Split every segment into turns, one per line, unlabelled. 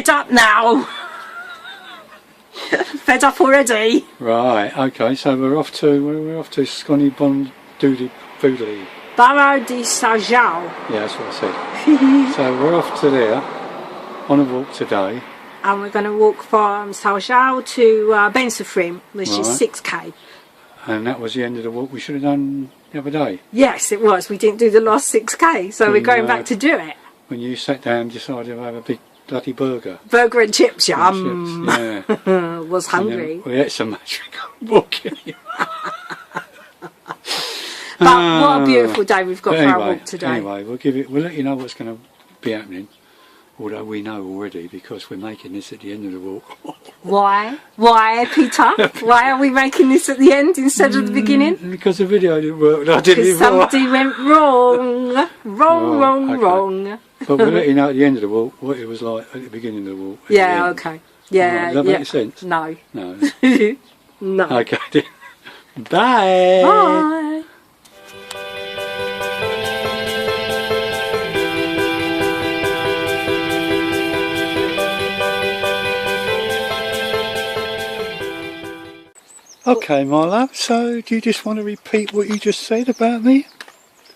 fed up now. Fed up already.
Right, okay, so we're off to Scotty Bon Doody Foodly.
Barao de Joao.
Yeah, that's what I said. So we're off to there on a walk today.
And we're going to walk from Joao to Bensafrim, which is 6k.
And that was the end of the walk we should have done the other day.
Yes, it was. We didn't do the last 6k, so we're going back to do it.
When you sat down and decided to have a big bloody burger.
Burger and chips, yum.
Yeah.
Was hungry.
We ate so much we got walking.
But what a beautiful day we've got for our walk today.
Anyway, we'll let you know what's going to be happening. Although we know already because we're making this at the end of the walk.
Why? Why, Peter? Why are we making this at the end instead of the beginning?
Because the video didn't work. Because
somebody went wrong. Wrong.
But we'll let you know at the end of the walk what it was like at the beginning of the walk.
Yeah, okay. Yeah,
right, does that make sense?
No.
No.
No.
Okay then. Bye.
Bye.
Okay, my love, so do you just want to repeat what you just said about me?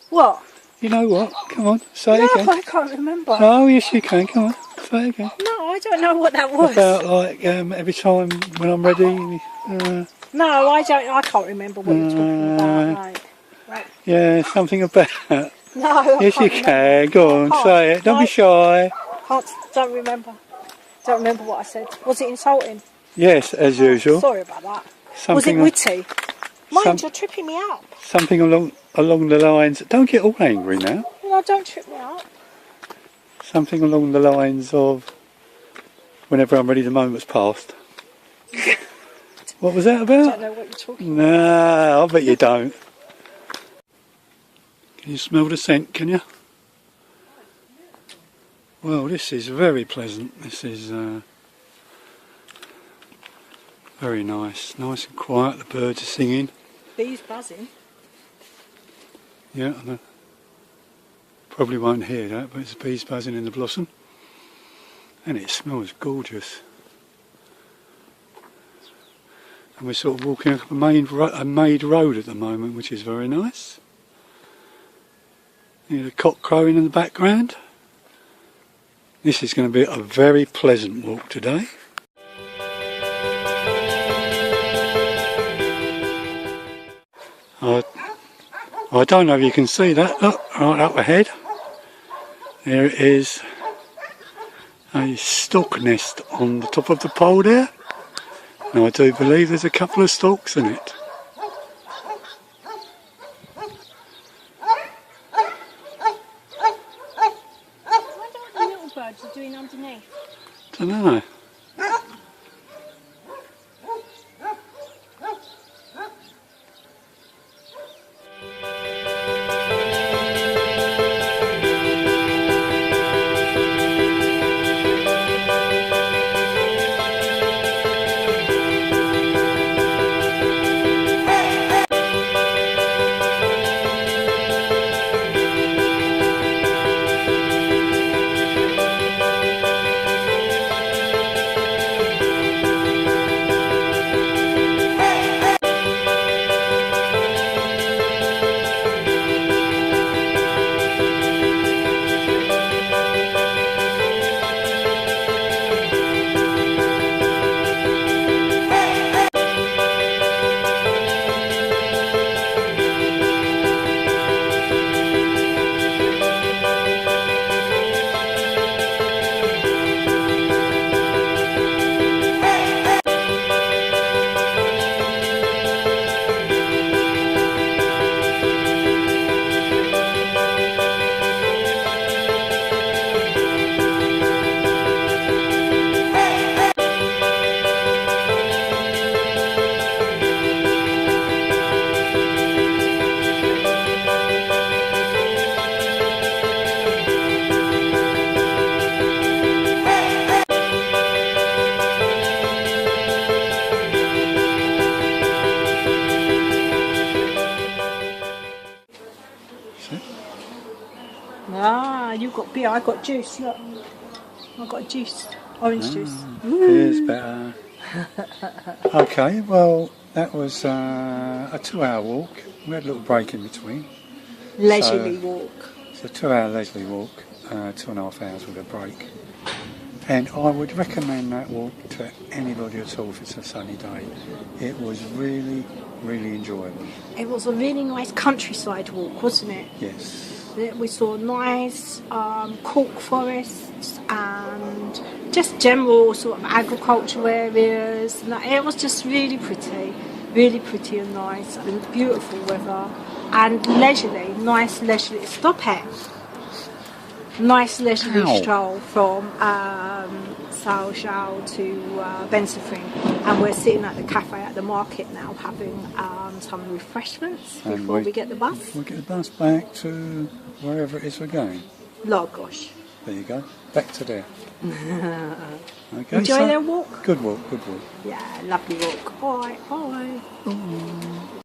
What?
You know what? Come on, say it again.
No, I can't remember.
Oh, yes you can, come on, say it again.
No, I don't know what that was.
About like every time when I'm ready.
No, I can't remember what you're talking about. Right.
Yeah, something about.
No,
yes you can, go on, say it, don't be shy.
Don't remember. Don't remember what I said. Was it insulting?
Yes, as usual.
Sorry about that.
Something
was it witty? Mind, you're tripping me up.
Something along the lines. Don't get all angry now.
No, don't trip me up.
Something along the lines of, whenever I'm ready, the moment's passed. What was that about?
I don't know what you're talking about.
No, I bet you don't. Can you smell the scent, can you? Well, this is very pleasant. This is very nice. Nice and quiet, the birds are singing.
Bees buzzing.
Yeah, I probably won't hear that, but it's bees buzzing in the blossom. And it smells gorgeous. And we're sort of walking up a made road at the moment, which is very nice. You know, the cock crowing in the background. This is going to be a very pleasant walk today. I don't know if you can see that. Look, right up ahead. There is a stork nest on the top of the pole there. Now I do believe there's a couple of storks in it.
What are the little birds are doing underneath?
Don't know.
Ah, you got beer, I got juice, look. I got juice. Orange juice.
Here's better. Okay, well, that was a 2-hour walk. We had a little break in between.
Leisurely walk.
It's a 2-hour leisurely walk, 2.5 hours with a break. And I would recommend that walk to anybody at all if it's a sunny day. It was really, really enjoyable.
It was a really nice countryside walk, wasn't it?
Yes.
We saw nice cork forests and just general sort of agricultural areas. And it was just really pretty and nice, and beautiful weather, and leisurely, nice leisurely. Stop it. Nice leisurely stroll from Joao to Bensafrim, and we're sitting at the cafe at the market now having some refreshments before we get the bus.
We get the bus back to wherever it is we're going.
Lagos.
There you go, back to there. Okay,
Enjoy their walk?
Good walk, good walk.
Yeah, lovely walk. Bye, bye.
Bye.